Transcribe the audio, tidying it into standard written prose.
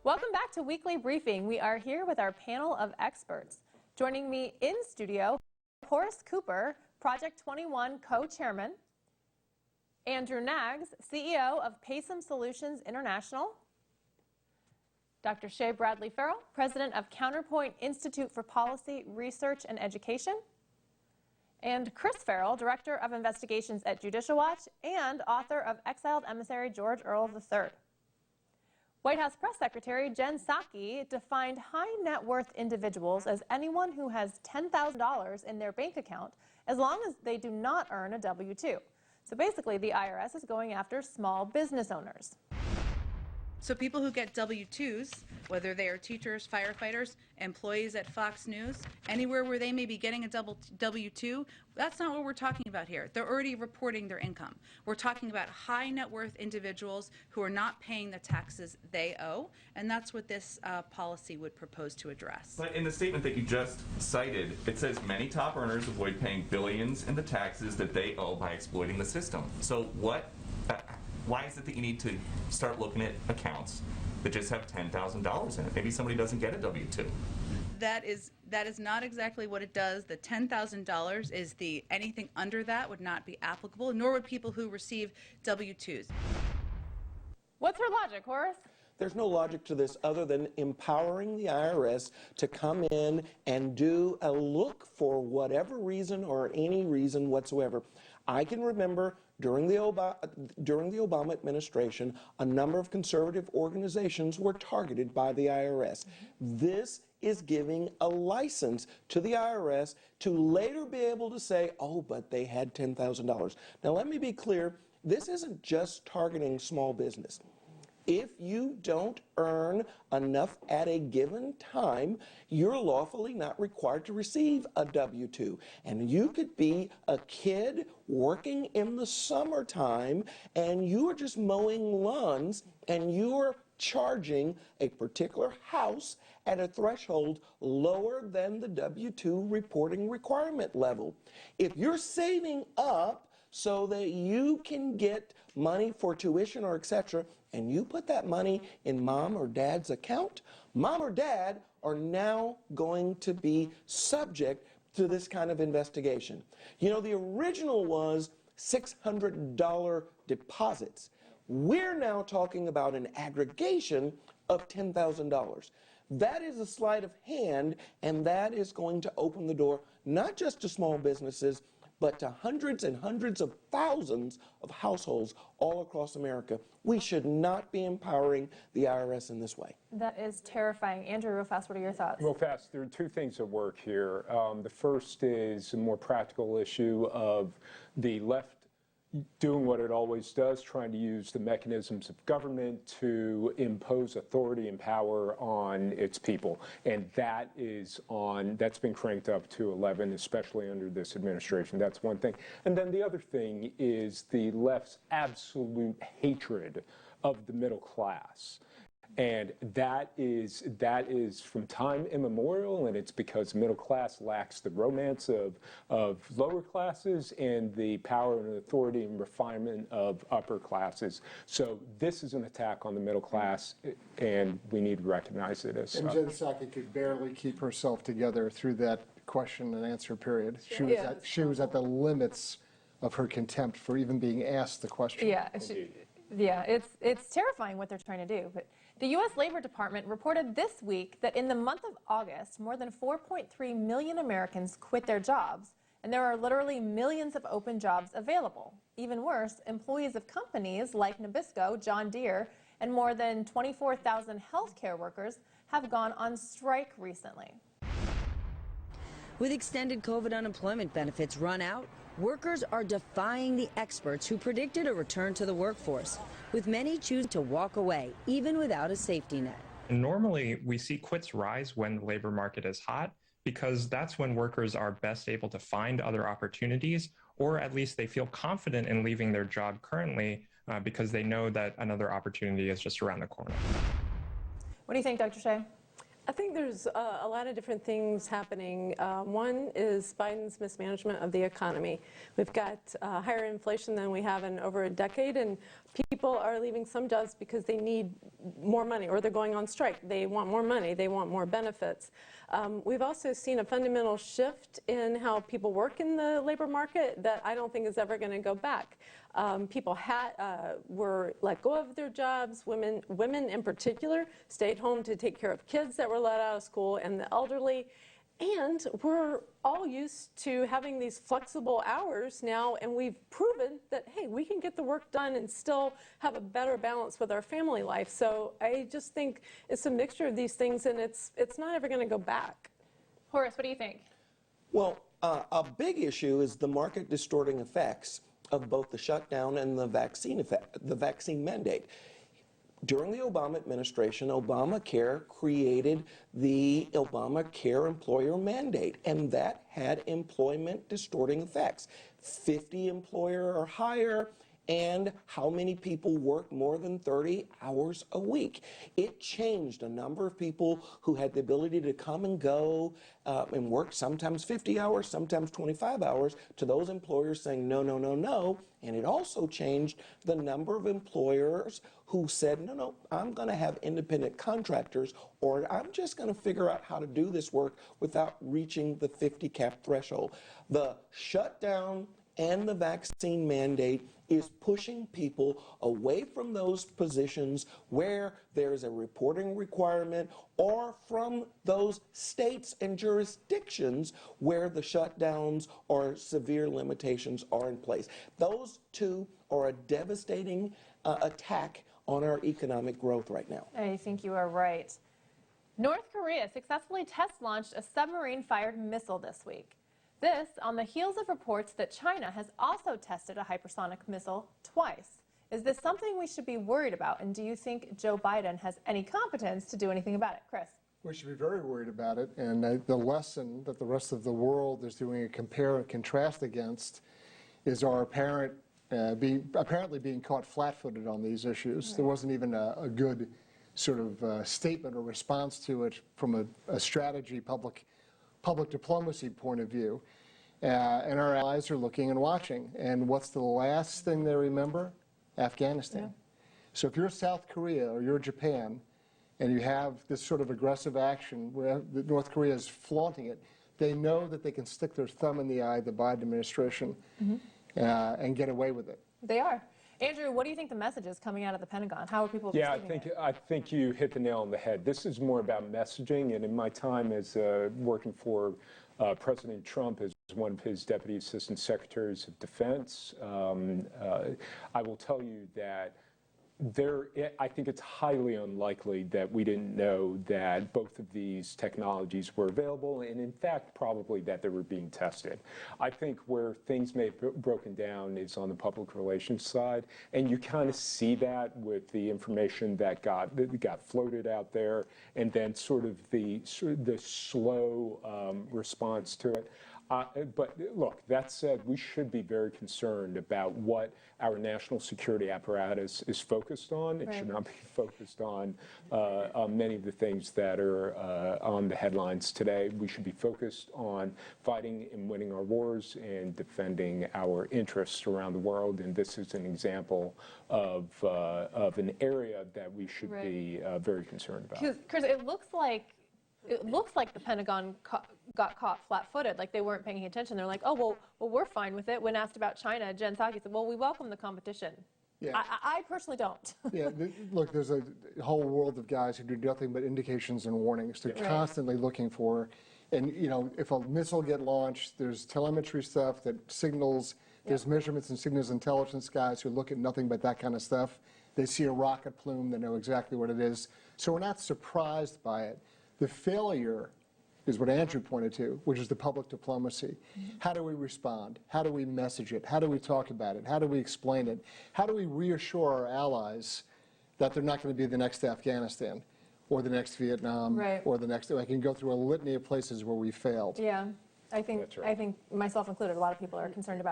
Welcome back to Weekly Briefing. We are here with our panel of experts. Joining me in studio, Horace Cooper, Project 21 co-chairman, Andrew Nags, CEO of Paysom Solutions International, Dr. Shay Bradley Farrell, president of Counterpoint Institute for Policy, Research and Education, and Chris Farrell, director of investigations at Judicial Watch and author of Exiled Emissary George Earl III. White House Press Secretary Jen Psaki defined high net worth individuals as anyone who has $10,000 in their bank account as long as they do not earn a W-2. So basically, the IRS is going after small business owners. So people who get W-2s, whether they are teachers, firefighters, employees at Fox News, anywhere where they may be getting a W-2, that's not what we're talking about here. They're already reporting their income. We're talking about high net worth individuals who are not paying the taxes they owe, and that's what this policy would propose to address. But in the statement that you just cited, it says many top earners avoid paying billions in the taxes that they owe by exploiting the system. So why is it that you need to start looking at accounts that just have $10,000 in it? Maybe somebody doesn't get a W-2. That is not exactly what it does. The $10,000 is anything under that would not be applicable, nor would people who receive W-2s. What's her logic, Horace? There's no logic to this other than empowering the IRS to come in and do a look for whatever reason or any reason whatsoever. I can remember during the Obama administration, a number of conservative organizations were targeted by the IRS. This is giving a license to the IRS to later be able to say, oh, but they had $10,000. Now, let me be clear, this isn't just targeting small business. If you don't earn enough at a given time, you're lawfully not required to receive a W-2. And you could be a kid working in the summertime and you are just mowing lawns and you're charging a particular house at a threshold lower than the W-2 reporting requirement level. If you're saving up so that you can get money for tuition or etc., and you put that money in mom or dad's account, mom or dad are now going to be subject to this kind of investigation. You know, the original was $600 deposits. We're now talking about an aggregation of $10,000. That is a sleight of hand, and that is going to open the door not just to small businesses, but to hundreds and hundreds of thousands of households all across America. We should not be empowering the IRS in this way. That is terrifying. Andrew, real fast, what are your thoughts? Real fast, there are two things at work here. The first is a more practical issue of the left doing what it always does, trying to use the mechanisms of government to impose authority and power on its people. And that's been cranked up to 11, especially under this administration. That's one thing. And then the other thing is the left's absolute hatred of the middle class. And that is from time immemorial, and it's because the middle class lacks the romance of lower classes and the power and authority and refinement of upper classes. So this is an attack on the middle class, and we need to recognize it as such. And Jen Psaki could barely keep herself together through that question and answer period. She was at the limits of her contempt for even being asked the question. Yeah, it's terrifying what they're trying to do. But the U.S. Labor Department reported this week that in the month of August, more than 4.3 million Americans quit their jobs, and there are literally millions of open jobs available. Even worse, employees of companies like Nabisco, John Deere, and more than 24,000 healthcare workers have gone on strike recently. With extended COVID unemployment benefits run out, workers are defying the experts who predicted a return to the workforce, with many choosing to walk away, even without a safety net. Normally, we see quits rise when the labor market is hot, because that's when workers are best able to find other opportunities, or at least they feel confident in leaving their job currently because they know that another opportunity is just around the corner. What do you think, Dr. Shea? I think there's a lot of different things happening. One is Biden's mismanagement of the economy. We've got higher inflation than we have in over a decade, and People are leaving some jobs because they need more money, or they're going on strike. They want more money, they want more benefits. We've also seen a fundamental shift in how people work in the labor market that I don't think is ever going to go back. People were let go of their jobs. Women in particular stayed home to take care of kids that were let out of school and the elderly. And we're all used to having these flexible hours now, and we've proven that, hey, we can get the work done and still have a better balance with our family life. So I just think it's a mixture of these things, and it's not ever going to go back. Horace, what do you think? Well, a big issue is the market distorting effects of both the shutdown and the vaccine mandate. During the Obama administration, Obamacare created the Obamacare employer mandate, and that had employment distorting effects. 50 employer or higher, and how many people work more than 30 hours a week. It changed a number of people who had the ability to come and go and work sometimes 50 hours, sometimes 25 hours, to those employers saying no, no, no, no. And it also changed the number of employers who said, no, no, I'm going to have independent contractors, or I'm just going to figure out how to do this work without reaching the 50 cap threshold. The shutdown and the vaccine mandate is pushing people away from those positions where there's a reporting requirement, or from those states and jurisdictions where the shutdowns or severe limitations are in place. Those two are a devastating attack on our economic growth right now. I think you are right. North Korea successfully test launched a submarine-fired missile this week. This on the heels of reports that China has also tested a hypersonic missile twice. Is this something we should be worried about, and do you think Joe Biden has any competence to do anything about it? Chris? We should be very worried about it, and the lesson that the rest of the world is doing a compare and contrast against is our apparently being caught flat-footed on these issues. Right. There wasn't even a good sort of statement or response to it from a strategy, public diplomacy point of view. And our allies are looking and watching. And what's the last thing they remember? Afghanistan. Yeah. So if you're South Korea or you're Japan, and you have this sort of aggressive action where North Korea is flaunting it, they know that they can stick their thumb in the eye of the Biden administration and get away with it. They are. Andrew, what do you think the message is coming out of the Pentagon? How are people receiving it? I think you hit the nail on the head. This is more about messaging, and in my time as working for President Trump as one of his deputy assistant secretaries of defense, I will tell you that I think it's highly unlikely that we didn't know that both of these technologies were available, and in fact, probably that they were being tested. I think where things may have broken down is on the public relations side, and you kind of see that with the information that got floated out there, and then sort of the slow response to it. But look, that said, we should be very concerned about what our national security apparatus is focused on. It should not be focused on many of the things that are on the headlines today. We should be focused on fighting and winning our wars and defending our interests around the world. And this is an example of an area that we should be very concerned about. Because it looks like the Pentagon got caught flat-footed, like they weren't paying attention. They're like, oh, well, we're fine with it. When asked about China, Jen Psaki said, well, we welcome the competition. Yeah. I personally don't. Yeah, look, there's a whole world of guys who do nothing but indications and warnings. They're constantly looking for, and you know, if a missile get launched, there's telemetry stuff that signals, there's measurements and signals intelligence guys who look at nothing but that kind of stuff. They see a rocket plume, they know exactly what it is. So we're not surprised by it. The failure is what Andrew pointed to, which is the public diplomacy. How do we respond? How do we message it? How do we talk about it? How do we explain it? How do we reassure our allies that they're not going to be the next Afghanistan or the next Vietnam or the next, I can go through a litany of places where we failed. Yeah, I think myself included, a lot of people are concerned about